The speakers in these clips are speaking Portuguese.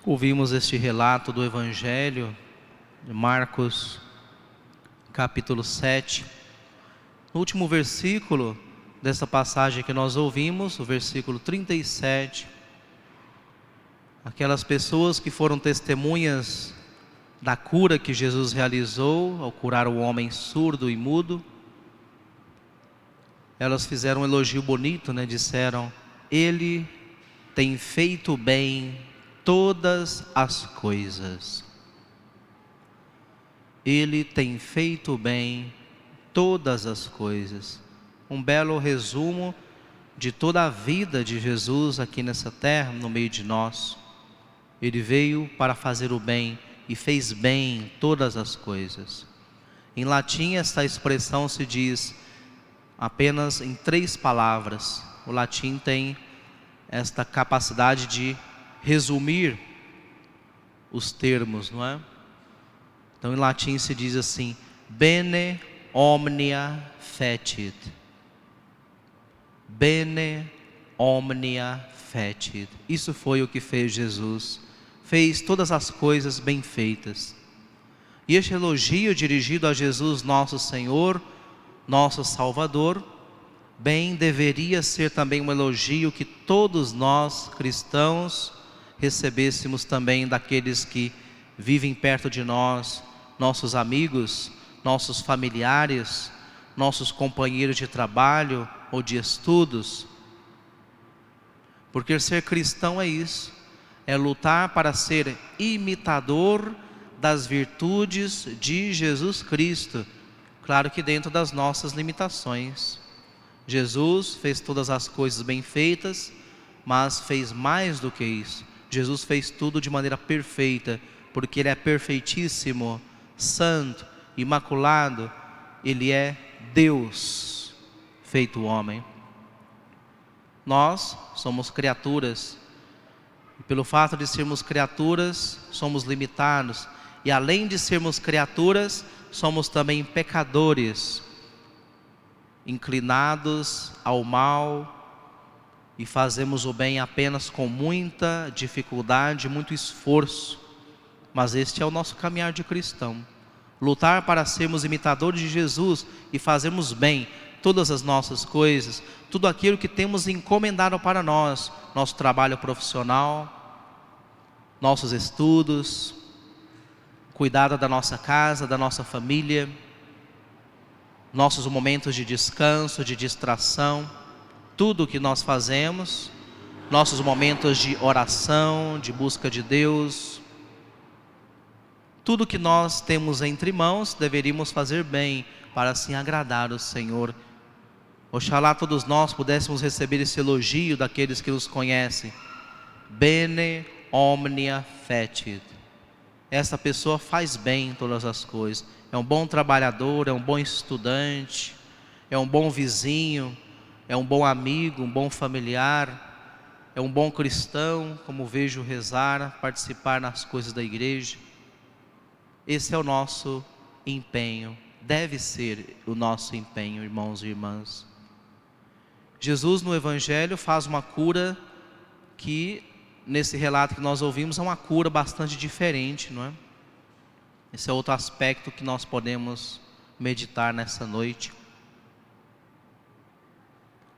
Ouvimos este relato do Evangelho de Marcos, capítulo 7. No último versículo dessa passagem que nós ouvimos, o versículo 37, aquelas pessoas que foram testemunhas da cura que Jesus realizou ao curar o homem surdo e mudo, elas fizeram um elogio bonito, disseram: Ele tem feito bem todas as coisas. Ele tem feito bem todas as coisas. Um belo resumo de toda a vida de Jesus aqui nessa terra, no meio de nós. Ele veio para fazer o bem e fez bem todas as coisas. Em latim, esta expressão se diz apenas em 3 palavras. O latim tem esta capacidade de resumir os termos, não é? Então em latim se diz assim: bene omnia fecit. Bene omnia fecit. Isso foi o que fez Jesus. Fez todas as coisas bem feitas. E este elogio dirigido a Jesus, nosso Senhor, nosso Salvador, bem deveria ser também um elogio que todos nós cristãos recebêssemos também daqueles que vivem perto de nós, nossos amigos, nossos familiares, nossos companheiros de trabalho ou de estudos. Porque ser cristão é isso, é lutar para ser imitador das virtudes de Jesus Cristo, claro que dentro das nossas limitações. Jesus fez todas as coisas bem feitas, mas fez mais do que isso. Jesus fez tudo de maneira perfeita, porque Ele é perfeitíssimo, santo, imaculado. Ele é Deus feito homem. Nós somos criaturas, e pelo fato de sermos criaturas, somos limitados. E além de sermos criaturas, somos também pecadores, inclinados ao mal, e fazemos o bem apenas com muita dificuldade, muito esforço. Mas este é o nosso caminhar de cristão: lutar para sermos imitadores de Jesus e fazermos bem todas as nossas coisas, tudo aquilo que temos encomendado para nós, nosso trabalho profissional, nossos estudos, cuidado da nossa casa, da nossa família, nossos momentos de descanso, de distração, tudo o que nós fazemos, nossos momentos de oração, de busca de Deus, tudo que nós temos entre mãos, deveríamos fazer bem, para assim agradar o Senhor. Oxalá todos nós pudéssemos receber esse elogio daqueles que nos conhecem: bene omnia fecit. Essa pessoa faz bem em todas as coisas. É um bom trabalhador, é um bom estudante, é um bom vizinho, é um bom amigo, um bom familiar, é um bom cristão, como vejo rezar, participar nas coisas da igreja. Esse é o nosso empenho, deve ser o nosso empenho, irmãos e irmãs. Jesus no Evangelho faz uma cura que, nesse relato que nós ouvimos, é uma cura bastante diferente, não é? Esse é outro aspecto que nós podemos meditar nessa noite.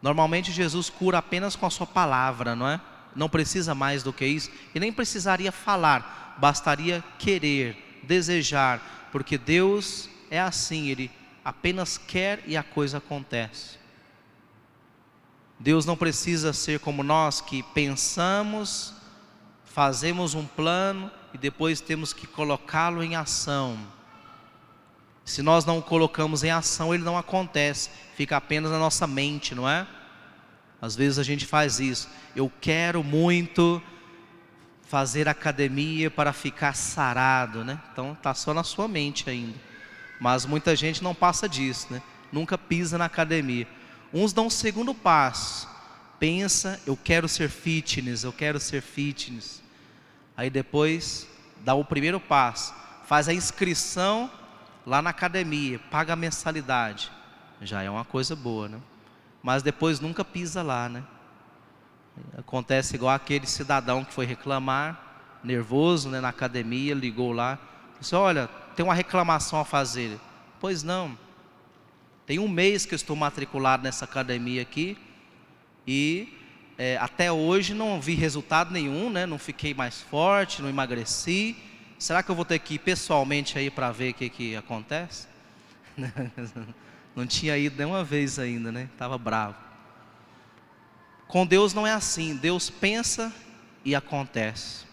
Normalmente Jesus cura apenas com a sua palavra, não é? Não precisa mais do que isso, e nem precisaria falar, bastaria querer, desejar, porque Deus é assim, Ele apenas quer e a coisa acontece. Deus não precisa ser como nós, que pensamos, fazemos um plano e depois temos que colocá-lo em ação. Se nós não o colocamos em ação, ele não acontece, fica apenas na nossa mente, não é? Às vezes a gente faz isso: eu quero muito fazer academia para ficar sarado, né? Então está só na sua mente ainda. Mas muita gente não passa disso, né? Nunca pisa na academia. Uns dão um segundo passo, pensa: eu quero ser fitness, eu quero ser fitness. Aí depois dá o primeiro passo, faz a inscrição lá na academia, paga a mensalidade. Já é uma coisa boa, né? Mas depois nunca pisa lá, né? Acontece igual aquele cidadão que foi reclamar nervoso, né, na academia, ligou lá, disse: olha, tem uma reclamação a fazer. Pois não, tem um mês que eu estou matriculado nessa academia aqui e até hoje não vi resultado nenhum, né? Não fiquei mais forte, não emagreci. Será que eu vou ter que ir pessoalmente aí para ver o que acontece? Não tinha ido nenhuma vez ainda, né? Estava bravo. Com Deus não é assim. Deus pensa e acontece.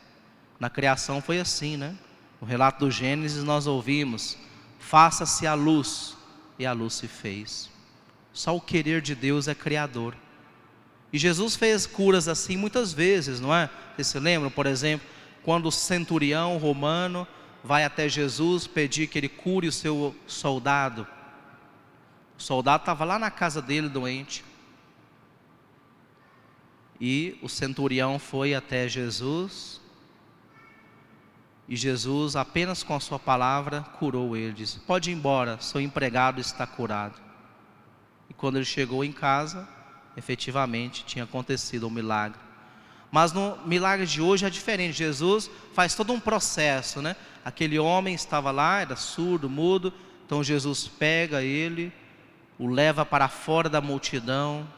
Na criação foi assim, né? No relato do Gênesis nós ouvimos: faça-se a luz, e a luz se fez. Só o querer de Deus é criador. E Jesus fez curas assim muitas vezes, não é? Vocês se lembram, por exemplo, quando o centurião romano vai até Jesus pedir que ele cure o seu soldado. O soldado estava lá na casa dele doente. E o centurião foi até Jesus. E Jesus, apenas com a sua palavra, curou ele. Disse: pode ir embora, seu empregado está curado. E quando ele chegou em casa, efetivamente tinha acontecido um milagre. Mas no milagre de hoje é diferente. Jesus faz todo um processo, né? Aquele homem estava lá, era surdo, mudo. Então Jesus pega ele, o leva para fora da multidão.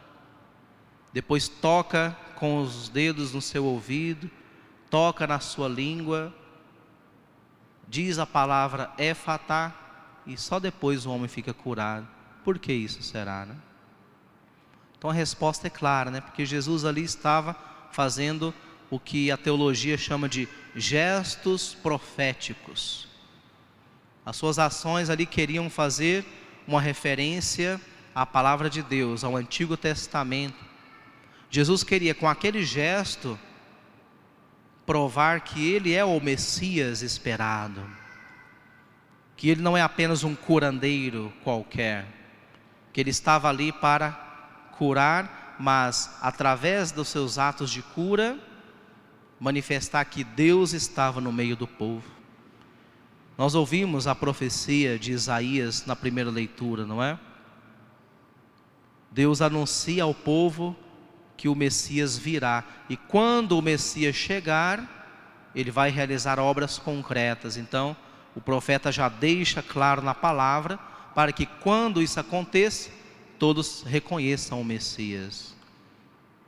Depois toca com os dedos no seu ouvido, toca na sua língua, diz a palavra Éfatá, e só depois o homem fica curado. Por que isso será, né? Então a resposta é clara, né? Porque Jesus ali estava fazendo o que a teologia chama de gestos proféticos. As suas ações ali queriam fazer uma referência à palavra de Deus, ao Antigo Testamento. Jesus queria, com aquele gesto, provar que Ele é o Messias esperado, que Ele não é apenas um curandeiro qualquer, que Ele estava ali para curar, mas através dos seus atos de cura, manifestar que Deus estava no meio do povo. Nós ouvimos a profecia de Isaías na primeira leitura, não é? Deus anuncia ao povo que o Messias virá, e quando o Messias chegar, ele vai realizar obras concretas. Então o profeta já deixa claro na palavra, para que quando isso aconteça, todos reconheçam o Messias.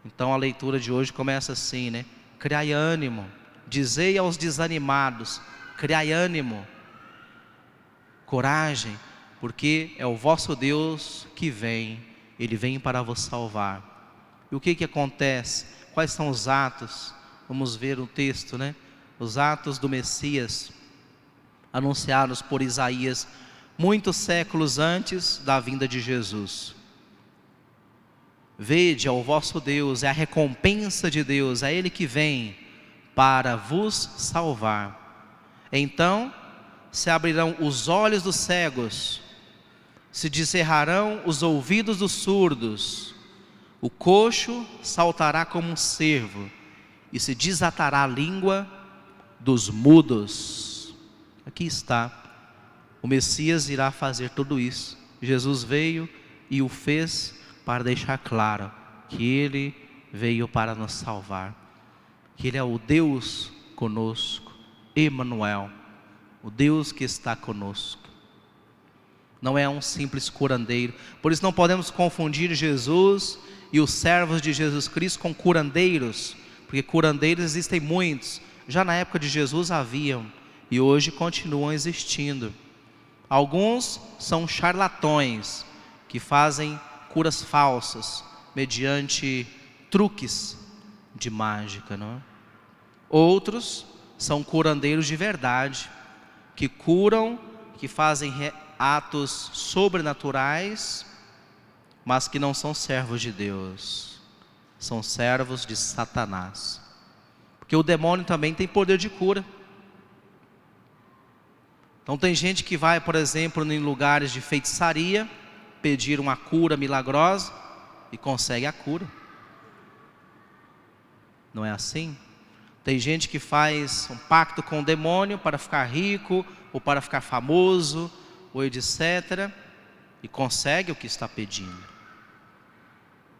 Então a leitura de hoje começa assim, né? Criai ânimo, dizei aos desanimados, criai ânimo, coragem, porque é o vosso Deus que vem, Ele vem para vos salvar. E o que acontece? Quais são os atos? Vamos ver o texto, né? Os atos do Messias, anunciados por Isaías, muitos séculos antes da vinda de Jesus. Vede ao vosso Deus, é a recompensa de Deus, é Ele que vem para vos salvar. Então se abrirão os olhos dos cegos, se descerrarão os ouvidos dos surdos, o coxo saltará como um cervo, e se desatará a língua dos mudos. Aqui está, o Messias irá fazer tudo isso. Jesus veio e o fez para deixar claro que Ele veio para nos salvar, que Ele é o Deus conosco, Emanuel, o Deus que está conosco. Não é um simples curandeiro. Por isso não podemos confundir Jesus e os servos de Jesus Cristo com curandeiros, porque curandeiros existem muitos. Já na época de Jesus haviam, e hoje continuam existindo. Alguns são charlatões, que fazem curas falsas, mediante truques de mágica, não é? Outros são curandeiros de verdade, que curam, que fazem atos sobrenaturais, mas que não são servos de Deus, são servos de Satanás. Porque o demônio também tem poder de cura. Então tem gente que vai, por exemplo, em lugares de feitiçaria, pedir uma cura milagrosa e consegue a cura. Não é assim? Tem gente que faz um pacto com o demônio para ficar rico, ou para ficar famoso, ou etc., e consegue o que está pedindo.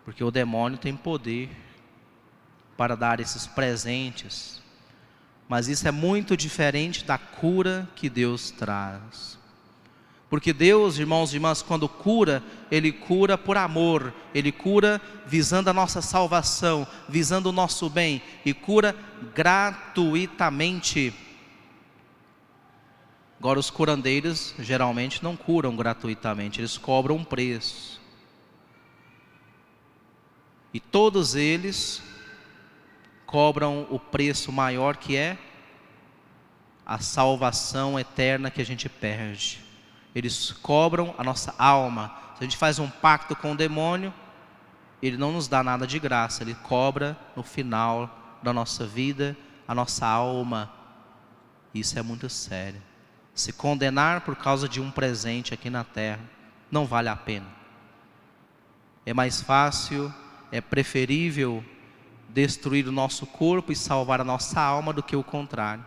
Porque o demônio tem poder para dar esses presentes. Mas isso é muito diferente da cura que Deus traz. Porque Deus, irmãos e irmãs, quando cura, Ele cura por amor, Ele cura visando a nossa salvação, visando o nosso bem, e cura gratuitamente. Agora, os curandeiros geralmente não curam gratuitamente, eles cobram um preço. E todos eles cobram o preço maior, que é a salvação eterna que a gente perde. Eles cobram a nossa alma. Se a gente faz um pacto com o demônio, ele não nos dá nada de graça, ele cobra no final da nossa vida a nossa alma. Isso é muito sério. Se condenar por causa de um presente aqui na terra não vale a pena. É mais fácil, é preferível destruir o nosso corpo e salvar a nossa alma do que o contrário.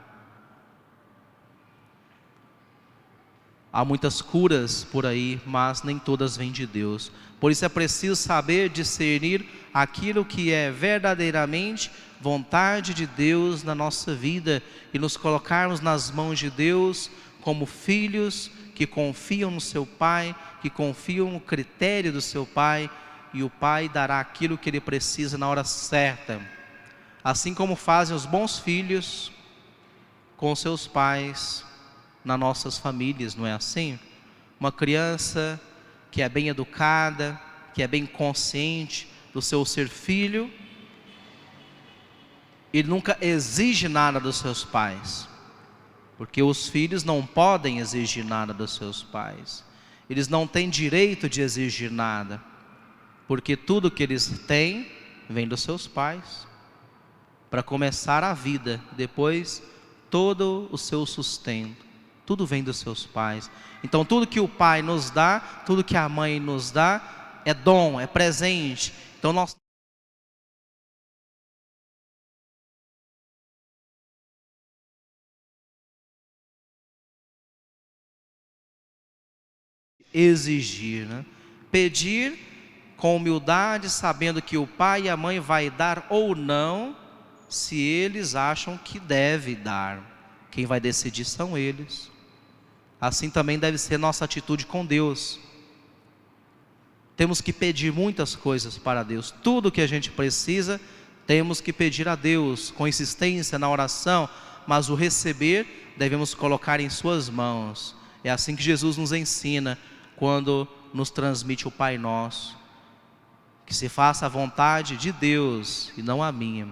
Há muitas curas por aí, mas nem todas vêm de Deus. Por isso é preciso saber discernir aquilo que é verdadeiramente vontade de Deus na nossa vida e nos colocarmos nas mãos de Deus como filhos que confiam no seu Pai, que confiam no critério do seu Pai, e o Pai dará aquilo que ele precisa na hora certa. Assim como fazem os bons filhos com seus pais nas nossas famílias, não é assim? Uma criança que é bem educada, que é bem consciente do seu ser filho, ele nunca exige nada dos seus pais, porque os filhos não podem exigir nada dos seus pais. Eles não têm direito de exigir nada, porque tudo que eles têm vem dos seus pais, para começar a vida, depois todo o seu sustento. Tudo vem dos seus pais. Então tudo que o pai nos dá, tudo que a mãe nos dá, é dom, é presente. Então nós exigir, né? Pedir com humildade, sabendo que o pai e a mãe vai dar ou não, se eles acham que deve dar. Quem vai decidir são eles. Assim também deve ser nossa atitude com Deus. Temos que pedir muitas coisas para Deus. Tudo que a gente precisa, temos que pedir a Deus, com insistência na oração, mas o receber, devemos colocar em suas mãos. É assim que Jesus nos ensina, quando nos transmite o Pai Nosso. Que se faça a vontade de Deus, e não a minha.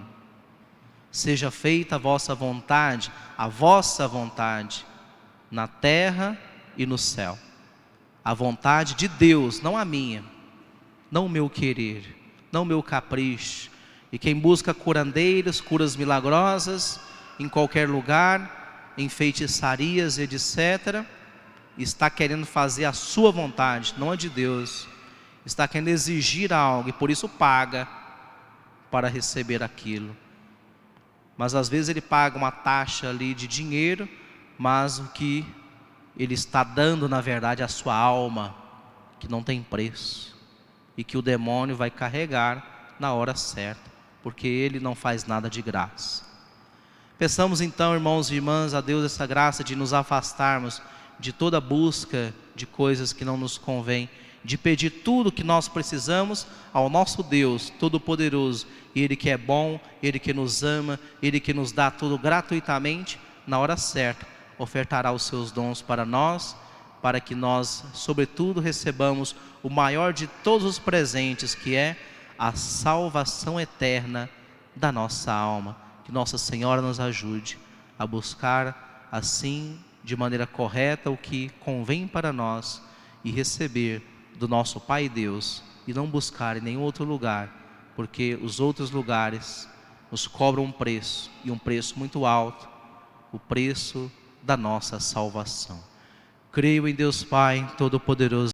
Seja feita a vossa vontade, na terra e no céu. A vontade de Deus, não a minha, não o meu querer, não o meu capricho. E quem busca curandeiros, curas milagrosas, em qualquer lugar, em feitiçarias, etc., está querendo fazer a sua vontade, não a de Deus. Está querendo exigir algo e por isso paga para receber aquilo. Mas às vezes ele paga uma taxa ali de dinheiro, mas o que ele está dando na verdade é a sua alma, que não tem preço, e que o demônio vai carregar na hora certa, porque ele não faz nada de graça. Peçamos então, irmãos e irmãs, a Deus essa graça de nos afastarmos de toda busca de coisas que não nos convém, de pedir tudo que nós precisamos ao nosso Deus Todo-Poderoso, Ele que é bom, Ele que nos ama, Ele que nos dá tudo gratuitamente, na hora certa, ofertará os seus dons para nós, para que nós, sobretudo, recebamos o maior de todos os presentes, que é a salvação eterna da nossa alma. Que Nossa Senhora nos ajude a buscar, assim, de maneira correta, o que convém para nós e receber do nosso Pai Deus, e não buscar em nenhum outro lugar, porque os outros lugares nos cobram um preço, e um preço muito alto, o preço da nossa salvação. Creio em Deus Pai Todo-Poderoso,